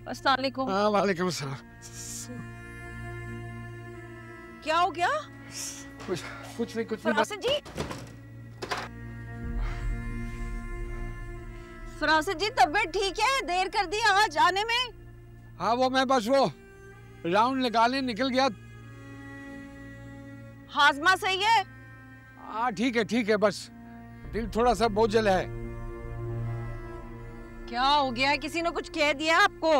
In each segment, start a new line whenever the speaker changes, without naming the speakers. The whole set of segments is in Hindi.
अस्सलाम वालेकुम।
हाँ वालेकुम सलाम।
क्या हो गया?
कुछ नहीं
फरासत जी, फरासत जी तबीयत ठीक है? देर कर दी आज आने में।
हाँ वो मैं बस वो राउंड निकालने निकल गया।
हाजमा सही है?
हाँ ठीक है, बस दिल थोड़ा सा बोझल है।
क्या हो गया है? किसी ने कुछ कह दिया आपको?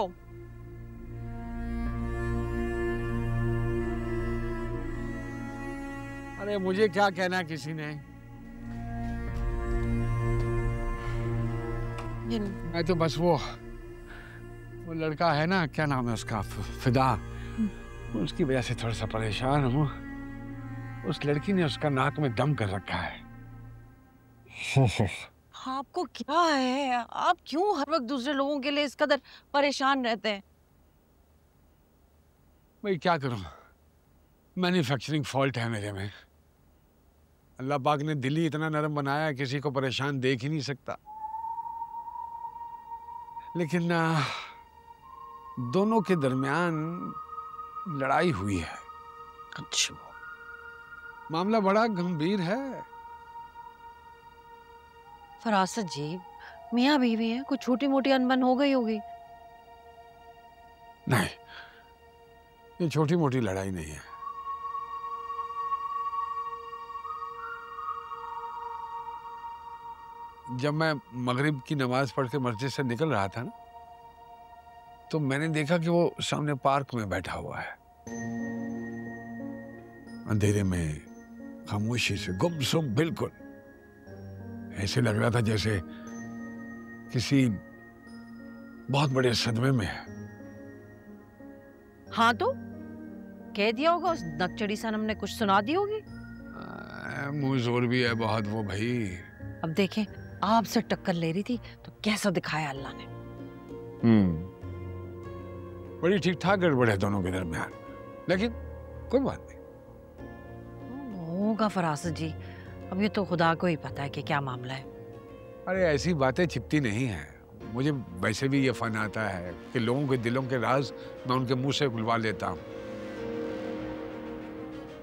अरे मुझे क्या कहना किसी ने, मैं तो बस वो लड़का है ना, क्या नाम है उसका, फिदा, उसकी वजह से थोड़ा सा परेशान हूँ। उस लड़की ने उसका नाक में दम कर रखा है।
आपको क्या है? आप क्यों हर वक्त दूसरे लोगों के लिए इस कदर परेशान रहते हैं?
भाई क्या करूं, मैन्युफैक्चरिंग फॉल्ट है मेरे में। अल्लाह पाक ने दिल ही इतना नरम बनाया है, किसी को परेशान देख ही नहीं सकता। लेकिन दोनों के दरमियान लड़ाई हुई है।
अच्छा,
मामला बड़ा गंभीर है।
फरासत जी, मियाँ बीवी हैं, कुछ छोटी मोटी अनबन हो गई होगी।
नहीं, ये छोटी मोटी लड़ाई नहीं है। जब मैं मगरिब की नमाज पढ़ के मस्जिद से निकल रहा था ना, तो मैंने देखा कि वो सामने पार्क में बैठा हुआ है, अंधेरे में, खामोशी से, गुमसुम बिल्कुल। ऐसे लग रहा था जैसे किसी बहुत बड़े सदमे में है।
हाँ तो कह दिया होगा, उस नकचड़ी सनम ने कुछ सुना दी होगी।
मुंह जोर भी है बहुत वो भाई।
अब देखें, आपसे टक्कर ले रही थी तो कैसा दिखाया अल्लाह ने।
बड़ी ठीक ठाक गड़बड़ है दोनों के दरमियान, लेकिन कोई बात नहीं।
होगा फरासत जी, अब ये तो खुदा को ही पता है कि क्या मामला है।
अरे ऐसी बातें छिपती नहीं हैं। मुझे वैसे भी ये फन आता है कि लोगों के दिलों के राज मैं उनके मुंह से खुलवा लेता हूँ।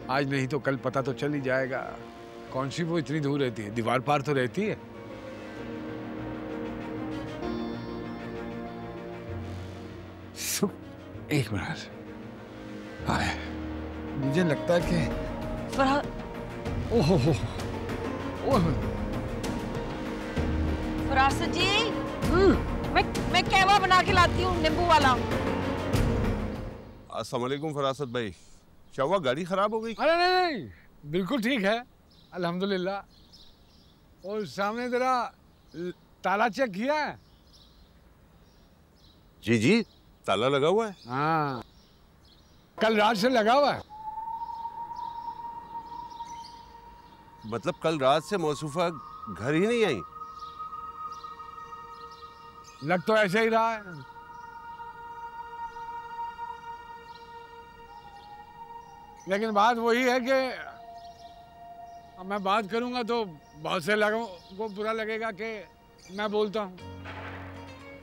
आज नहीं तो कल पता तो चल ही जाएगा। कौन सी वो इतनी दूर रहती है, दीवार पार तो रहती है। एक मिनट आए, मुझे लगता है कि ओहो
फरासत जी, मैं कहवा बना के लाती हूँ, नींबू वाला।
अस्सलाम वालेकुम फरासत भाई, क्या हुआ, गाड़ी खराब हो गई?
अरे नहीं, बिल्कुल ठीक है अल्हम्दुलिल्लाह। और सामने जरा ताला चेक किया है?
जी जी, ताला लगा हुआ है।
हाँ, कल रात से लगा हुआ है।
मतलब कल रात से मौसूफा घर ही नहीं आई?
लग तो ऐसे ही रहा है। लेकिन बात वही है कि अब मैं बात करूंगा तो बहुत से लोगों को बुरा लगेगा कि मैं बोलता हूँ।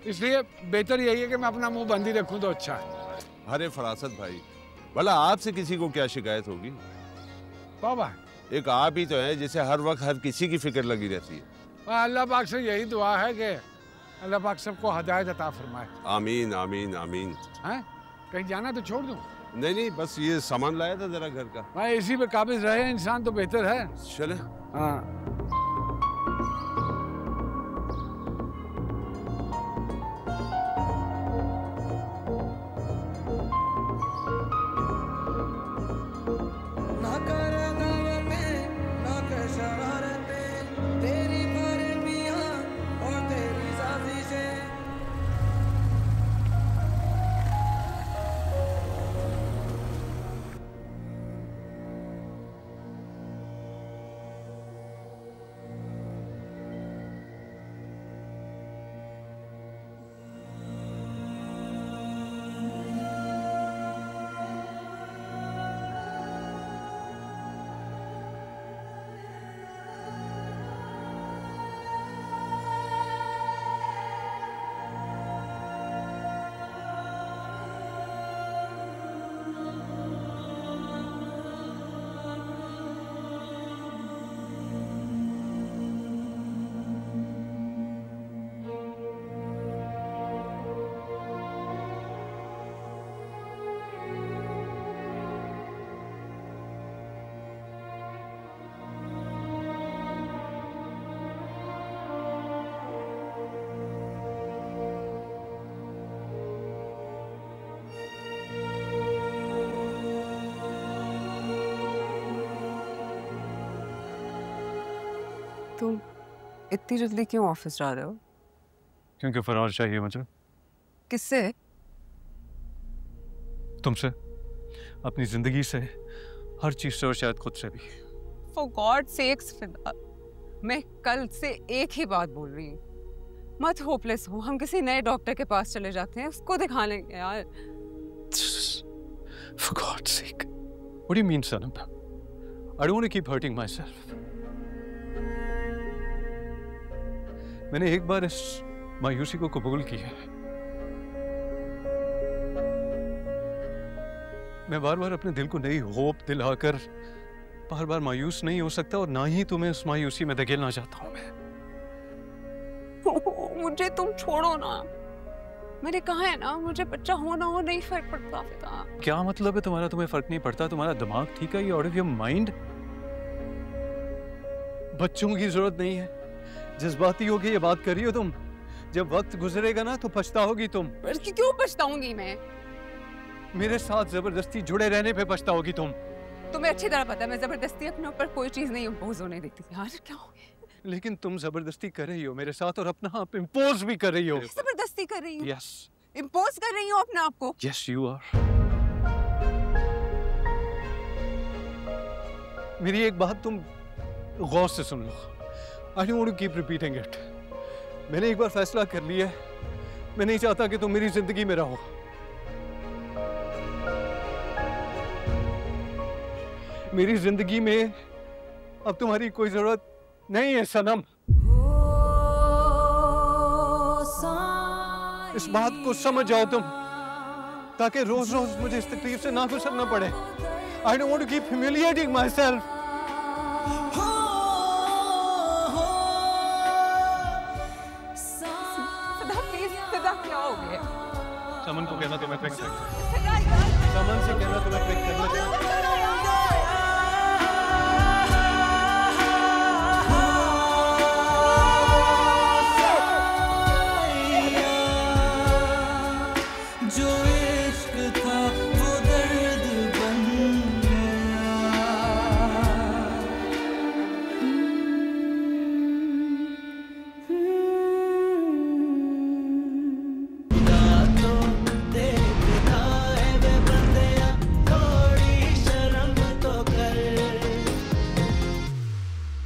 इसलिए बेहतर यही है कि मैं अपना मुंह बंद ही रखूं तो अच्छा है।
अरे फरासत भाई, भला आपसे किसी को क्या शिकायत होगी?
बाबा,
एक आप ही तो हैं जिसे हर वक्त हर किसी की फिक्र लगी रहती है।
अल्लाह पाक से यही दुआ है कि अल्लाह पाक सबको हिदायत अता फरमाए।
आमीन आमीन आमीन।
हैं? कहीं जाना तो छोड़ दूं?
नहीं नहीं, बस ये सामान लाया था जरा घर का।
भाई इसी पे काबिज रहे इंसान तो बेहतर है।
चले।
हाँ।
तुम इतनी जल्दी क्यों ऑफिस जा रहे हो?
क्योंकि फरार चाहिए मुझे।
किससे?
तुमसे, अपनी जिंदगी से, हर चीज से और शायद खुद से भी।
For God's sakes फिदा, मैं कल से एक ही बात बोल रही हूँ, मत होपलेस हो। हम किसी नए डॉक्टर के पास चले जाते हैं, उसको दिखा लेंगे यार।
For God's sake, what do you mean, Sanam? I don't want to keep hurting myself. मैंने एक बार इस मायूसी को कबूल किया है। मैं बार बार अपने दिल को नई होप दिलाकर बार बार मायूस नहीं हो सकता, और ना ही तुम्हें उस मायूसी में धकेलना चाहता हूं मैं।
मुझे तुम छोड़ो ना। मैंने कहा है ना, मुझे बच्चा होना हो नहीं फर्क पड़ता पिता।
क्या मतलब है तुम्हारा? तुम्हें फर्क नहीं पड़ता? तुम्हारा दिमाग ठीक है? ये आउट ऑफ योर माइंड? बच्चों की जरूरत नहीं है। जज्बाती होके ये बात कर रही हो तुम। जब वक्त गुजरेगा ना तो पछताओगी तुम।
क्यों पछताऊंगी मैं?
मेरे साथ जबरदस्ती जुड़े रहने पे पछताओगी तुम।
तुम्हें अच्छी तरह पता है मैं जबरदस्ती अपने ऊपर कोई चीज नहीं इम्पोज होने देती यार। क्या हो गया?
लेकिन तुम जबरदस्ती कर रही हो मेरे साथ, और अपना आप इम्पोज भी कर रही हो।
जबरदस्ती कर रही हूँ?
यस।
इम्पोज कर रही हूँ अपने आप को?
Yes you are. मेरी एक बात तुम गौर से सुन लो। I don't want to keep repeating it. मैंने एक बार फैसला कर लिया है, मैं नहीं चाहता कि तुम मेरी जिंदगी में रहो। मेरी जिंदगी में अब तुम्हारी कोई जरूरत नहीं है सनम। इस बात को समझ जाओ तुम, ताकि रोज रोज मुझे इस तकलीफ से ना गुजरना पड़े। I don't want to keep humiliating myself. समन को कहना तुम्हें पिक करना। समन से कहना तुम्हें पिक करना।
जो